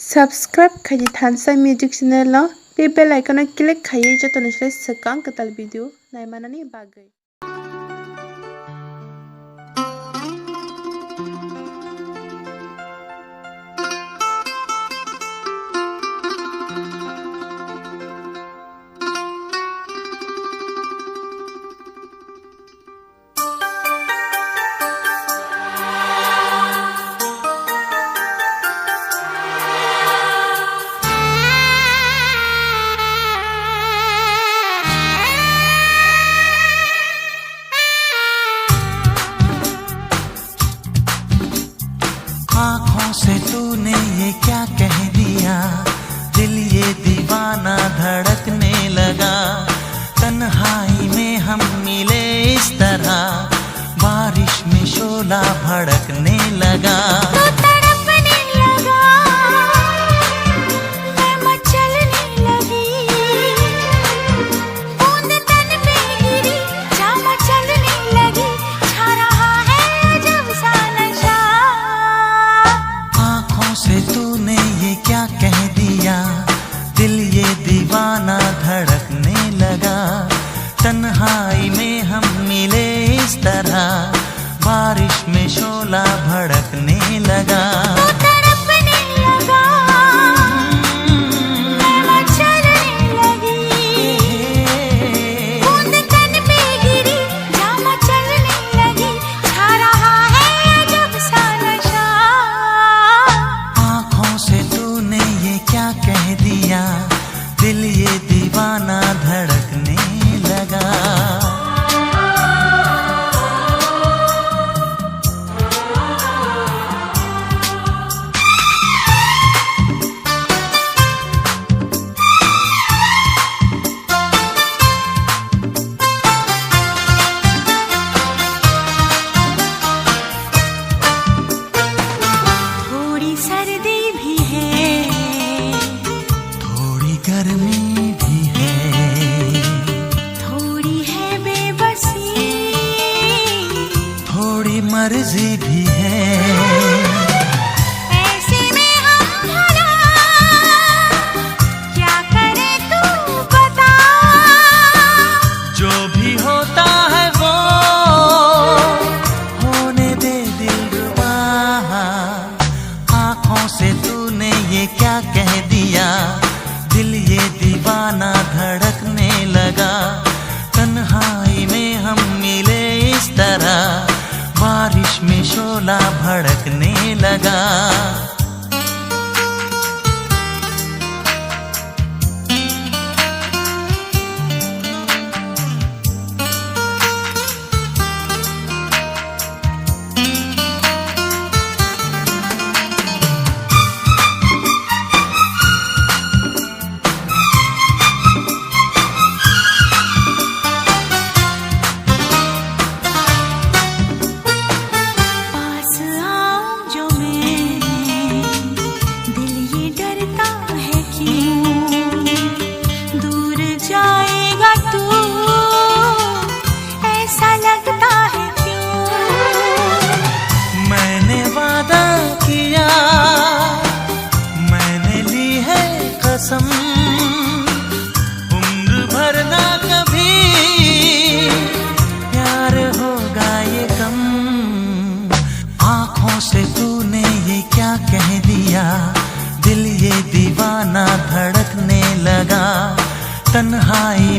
Subscribe khaji Thansa Music Channel lo be bell icon click khayi joto nisle sekang ketal video naimanani bagai. आँखों से तूने ये क्या कह दिया, दिल ये दीवाना धड़कने लगा। तन्हाई में हम मिले इस तरह, बारिश में शोला भड़कने लगा। तूने ये क्या कह दिया, दिल ये दीवाना धड़कने लगा। तन्हाई में हम मिले इस तरह, बारिश में शोला भड़कने लगा। दिल ये दीवाना धड़कने लगा। थोड़ी सर्दी भी है, गर्मी भी है, थोड़ी है बेबसी, थोड़ी मर्जी भी है। ऐसे में हम भला क्या करें तू बता। जो भी होता है वो होने दे दिलरुबा। आँखों से तूने ये क्या कह दिया, दिल ये दीवाना धड़कने लगा। तन्हाई में हम मिले इस तरह, बारिश में शोला भड़कने लगा। उम्र भर ना कभी प्यार होगा ये कम। आँखों से तूने ये क्या कह दिया, दिल ये दीवाना धड़कने लगा। तन्हाई